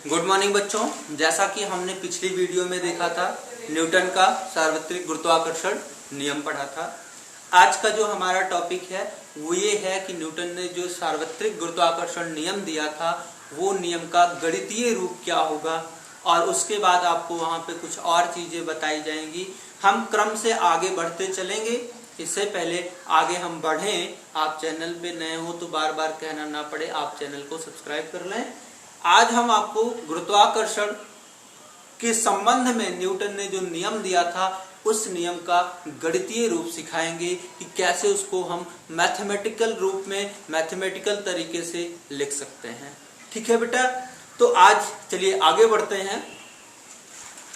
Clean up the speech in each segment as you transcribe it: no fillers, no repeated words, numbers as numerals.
Good morning बच्चों। जैसा कि हमने पिछली वीडियो में देखा था, न्यूटन का सार्वत्रिक गुरुत्वाकर्षण नियम पढ़ा था। आज का जो हमारा टॉपिक है वो ये है कि न्यूटन ने जो सार्वत्रिक गुरुत्वाकर्षण नियम दिया था वो नियम का गणितीय रूप क्या होगा, और उसके बाद आपको वहाँ पे कुछ और चीजें बताई जाएंगी। हम क्रम से आगे बढ़ते चलेंगे। इससे पहले आगे हम बढ़ें, आप चैनल पे नए हो तो बार बार कहना ना पड़े, आप चैनल को सब्सक्राइब कर लें। आज हम आपको गुरुत्वाकर्षण के संबंध में न्यूटन ने जो नियम दिया था उस नियम का गणितीय रूप सिखाएंगे कि कैसे उसको हम मैथमेटिकल रूप में, मैथमेटिकल तरीके से लिख सकते हैं। ठीक है बेटा, तो आज चलिए आगे बढ़ते हैं।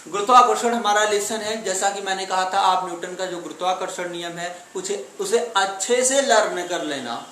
गुरुत्वाकर्षण हमारा लेसन है। जैसा कि मैंने कहा था, आप न्यूटन का जो गुरुत्वाकर्षण नियम है उसे अच्छे से लर्न कर लेना।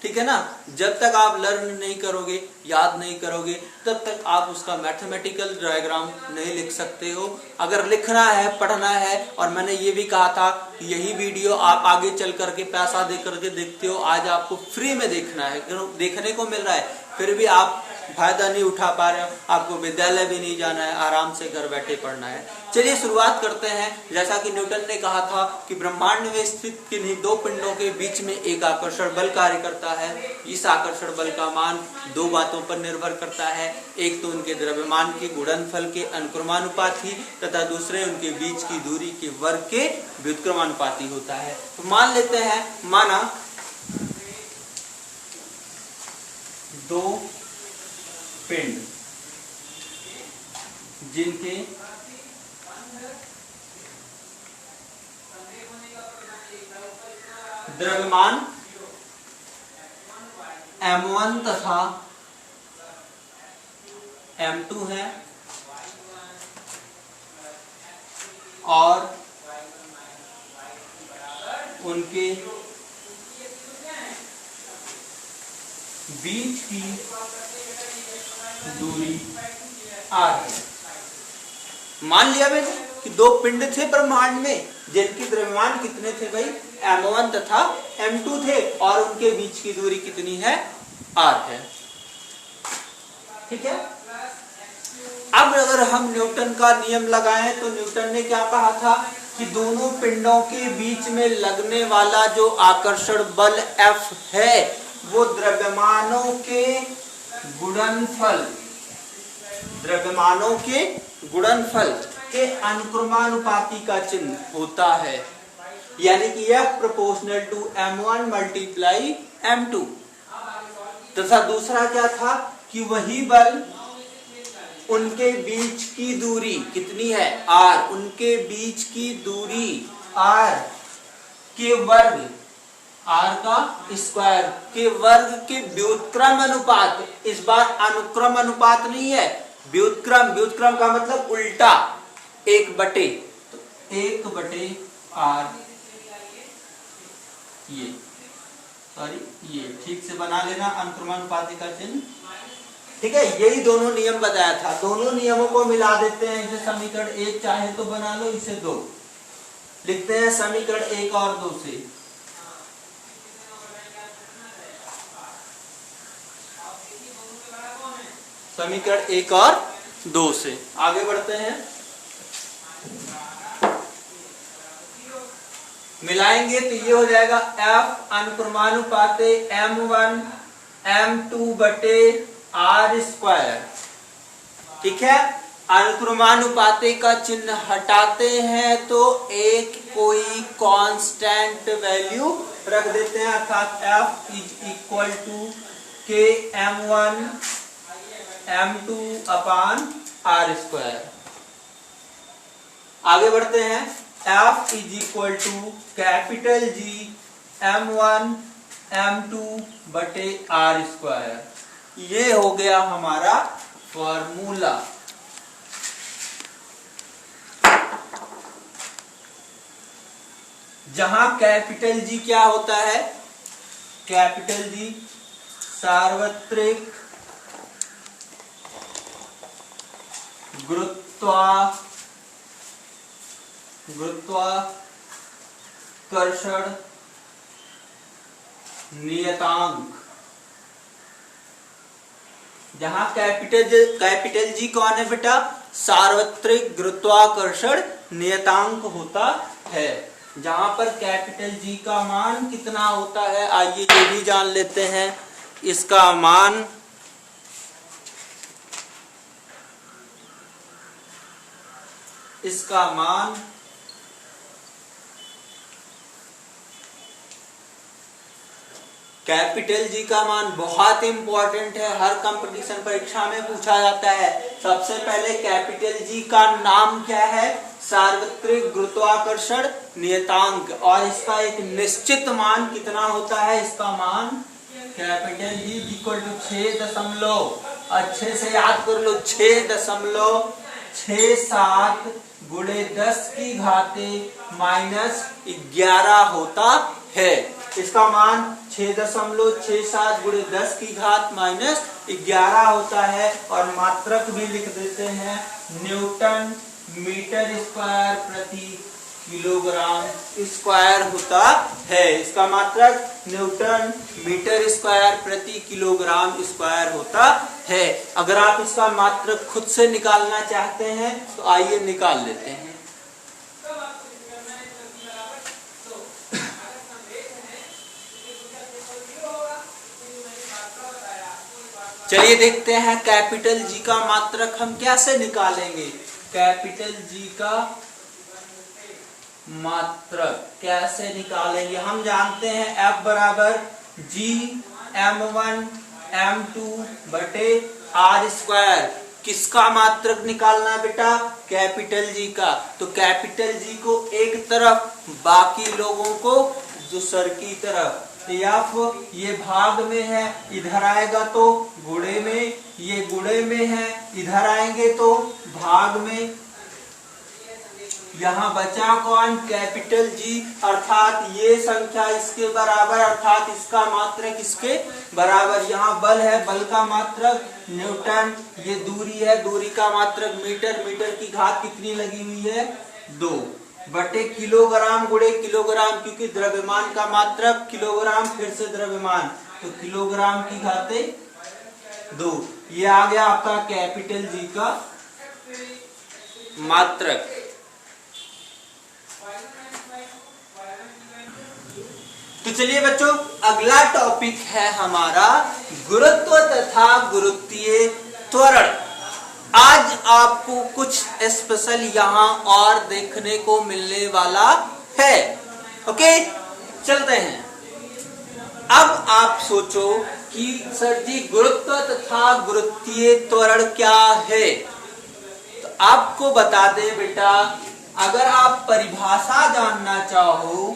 ठीक है ना। जब तक आप लर्न नहीं करोगे, याद नहीं करोगे, तब तक आप उसका मैथमेटिकल डायग्राम नहीं लिख सकते हो। अगर लिखना है, पढ़ना है, और मैंने ये भी कहा था कि यही वीडियो आप आगे चल करके पैसा दे करके देखते हो, आज आपको फ्री में देखना है, देखने को मिल रहा है, फिर भी आप फायदा नहीं उठा पा रहे हो। आपको विद्यालय भी नहीं जाना है, आराम से घर बैठे पढ़ना है। चलिए शुरुआत करते हैं। जैसा कि न्यूटन ने कहा था कि ब्रह्मांड में स्थित किन्हीं दो पिंडों के बीच में एक आकर्षण बल कार्य करता है। इस आकर्षण बल का मान दो बातों पर निर्भर करता है। एक तो उनके द्रव्यमान के गुणनफल के अनुक्रमानुपाती तथा दूसरे उनके बीच की दूरी के वर्ग के व्युत्क्रमानुपाती होता है। तो मान लेते हैं, माना दो पिंड जिनके द्रव्यमान m1 तथा m2 है और उनके बीच की दूरी r है। मान लिया मैंने कि दो पिंड थे ब्रह्मांड में जिनके द्रव्यमान कितने थे भाई, m1 तथा m2 थे, और उनके बीच की दूरी कितनी है, r है। ठीक है। अब अगर हम न्यूटन का नियम लगाएं तो न्यूटन ने क्या कहा था कि दोनों पिंडों के बीच में लगने वाला जो आकर्षण बल F है वो द्रव्यमानों के गुणनफल के अनुक्रमानुपाती का चिन्ह होता है। यानी कि F proportional to m1 multiply m2। तथा दूसरा क्या था कि वही बल उनके बीच की दूरी कितनी है, r, उनके बीच की दूरी r के वर्ग, r का स्क्वायर के वर्ग के व्युत्क्रम अनुपात। इस बार अनुक्रम अनुपात नहीं है, व्युत्क्रम का मतलब उल्टा, एक बटे r, ये ठीक से बना लेना अनुक्रमानुपाती का चिन्ह। ठीक है, यही दोनों नियम बताया था। दोनों नियमों को मिला देते हैं। इसे समीकरण 1 चाहे तो बना लो, इसे 2 लिखते हैं। समीकरण 1 और 2 से समीकरण 1 और 2 से आगे बढ़ते हैं। मिलाएंगे तो ये हो जाएगा F अनुक्रमानुपाते m1 m2 बटे r स्क्वायर। ठीक है। अनुक्रमानुपाते का चिन्ह हटाते हैं तो एक कोई कांस्टेंट वैल्यू रख देते हैं, अर्थात F is equal to k m1 m2 upon r square. आगे बढ़ते हैं। F is equal to capital G m1 m2 बटे r स्क्वायर। ये हो गया हमारा फॉर्मूला। जहां कैपिटल G क्या होता है, कैपिटल G सार्वत्रिक गुरुत्वाकर्षण नियतांक जहां कैपिटल जी कौन है बेटा? सार्वत्रिक गुरुत्वाकर्षण नियतांक होता है। जहां पर कैपिटल जी का मान कितना होता है, आइए ये भी जान लेते हैं। इसका मान कैपिटल जी का मान बहुत इंपॉर्टेंट है, हर कंपटीशन परीक्षा में पूछा जाता है। सबसे पहले कैपिटल जी का नाम क्या है? सार्वत्रिक गुरुत्वाकर्षण नियतांक, और इसका एक निश्चित मान कितना होता है? इसका मान कैपिटल जी इक्वल टू 6 अच्छे से याद कर लो, 6.67 गुणे 10 की घाते -11 होता है। इसका मान 6.67 गुणे 10 की घात -11 होता है। और मात्रक भी लिख देते हैं, न्यूटन मीटर स्क्वायर प्रति किलोग्राम स्क्वायर होता है। इसका मात्रक न्यूटन मीटर स्क्वायर प्रति किलोग्राम स्क्वायर होता है। अगर आप इसका मात्रक खुद से निकालना चाहते हैं तो आइए निकाल लेते हैं। चलिए देखते हैं कैपिटल जी का मात्रक हम कैसे निकालेंगे। कैपिटल जी का मात्रक कैसे निकालेंगे? हम जानते हैं F बराबर G m1 m2 बटे r स्क्वायर। किसका मात्रक निकालना बेटा? कैपिटल जी का। तो कैपिटल जी को एक तरफ, बाकी लोगों को दूसर की तरफ। F ये भाग में है, इधर आएगा तो गुणे में, ये गुणे में है, इधर आएंगे तो भाग में। यहाँ बचा कौन? कैपिटल जी, अर्थात ये संख्या इसके बराबर, अर्थात इसका मात्रक इसके बराबर। यहाँ बल है, बल का मात्रक न्यूटन, ये दूरी है, दूरी का मात्रक मीटर, मीटर की घात कितनी लगी हुई है? 2 बटे किलोग्राम गुणे किलोग्राम, क्योंकि द्रव्यमान का मात्रक किलोग्राम, फिर से द्रव्यमान, तो किलोग्राम की घाते 2। ये आ गया आपका कैपिटल जी का मात्रक। तो चलिए बच्चों, अगला टॉपिक है हमारा गुरुत्व तथा गुरुत्वीय त्वरण। आज आपको कुछ स्पेशल यहाँ और देखने को मिलने वाला है। ओके, चलते हैं। अब आप सोचो कि सर जी गुरुत्व तथा गुरुत्वीय त्वरण क्या है? तो आपको बता दें बेटा, अगर आप परिभाषा जानना चाहो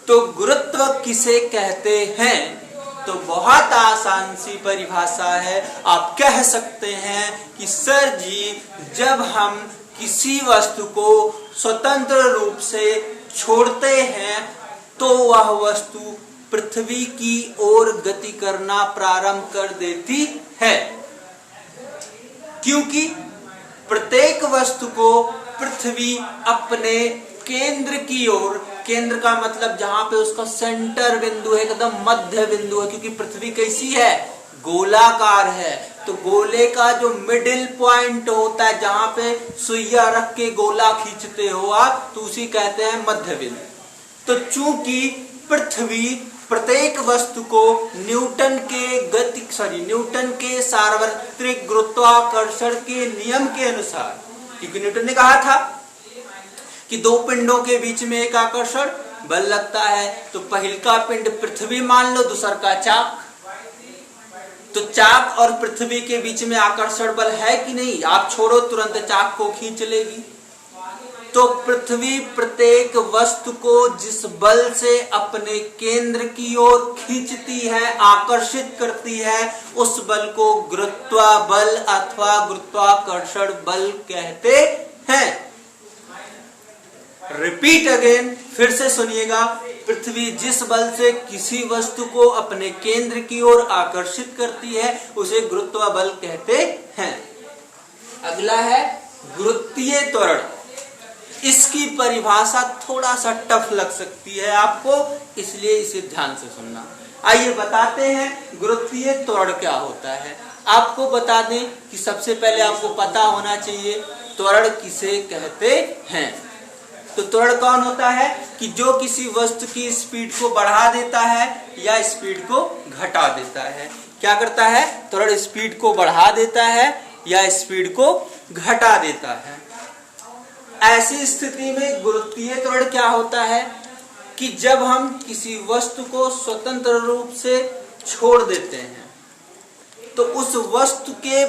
तो गुरुत्व किसे कहते हैं, तो बहुत आसान सी परिभाषा है। आप कह सकते हैं कि सर जी, जब हम किसी वस्तु को स्वतंत्र रूप से छोड़ते हैं तो वह वस्तु पृथ्वी की ओर गति करना प्रारंभ कर देती है, क्योंकि प्रत्येक वस्तु को पृथ्वी अपने केंद्र की ओर, केंद्र का मतलब जहां पे उसका सेंटर बिंदु है, एकदम मध्य बिंदु है, क्योंकि पृथ्वी कैसी है? गोलाकार है। तो गोले का जो मिडिल पॉइंट होता है, जहां पे सुइया रख के गोला खींचते हो आप, तो उसी कहते हैं मध्य बिंदु। तो चूंकि पृथ्वी प्रत्येक वस्तु को न्यूटन के सार्वत्रिक गुरुत्वाकर्षण के नियम के अनुसार, क्योंकि न्यूटन ने कहा था कि दो पिंडों के बीच में एक आकर्षण बल लगता है, तो पहल का पिंड पृथ्वी मान लो, दूसर का चाक। तो चाक और पृथ्वी के बीच में आकर्षण बल है कि नहीं? आप छोड़ो, तुरंत चाक को खींच लेगी। तो पृथ्वी प्रत्येक वस्तु को जिस बल से अपने केंद्र की ओर खींचती है, आकर्षित करती है, उस बल को गुरुत्व बल अथवा गुरुत्वाकर्षण बल कहते हैं। रिपीट अगेन, फिर से सुनिएगा। पृथ्वी जिस बल से किसी वस्तु को अपने केंद्र की ओर आकर्षित करती है, उसे गुरुत्व बल कहते हैं। अगला है गुरुत्वीय त्वरण। इसकी परिभाषा थोड़ा सा टफ लग सकती है आपको, इसलिए इसे ध्यान से सुनना। आइए बताते हैं गुरुत्वीय त्वरण क्या होता है। आपको बता दें कि सबसे पहले आपको पता होना चाहिए त्वरण किसे कहते हैं। तो त्वरण कौन होता है कि जो किसी वस्तु की स्पीड को बढ़ा देता है या स्पीड को घटा देता है। क्या करता है? त्वरण स्पीड को बढ़ा देता है या स्पीड को घटा देता है। ऐसी स्थिति में गुरुत्वीय त्वरण क्या होता है कि जब हम किसी वस्तु को स्वतंत्र रूप से छोड़ देते हैं तो उस वस्तु के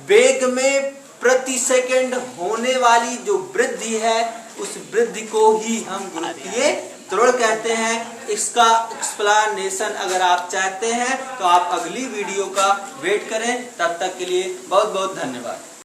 वेग में प्रति सेकंड होने वाली जो वृद्धि है उस वृद्धि को ही हम गुरुत्वीय त्वरण कहते हैं। इसका एक्सप्लेनेशन अगर आप चाहते हैं तो आप अगली वीडियो का वेट करें। तब तक के लिए बहुत बहुत धन्यवाद।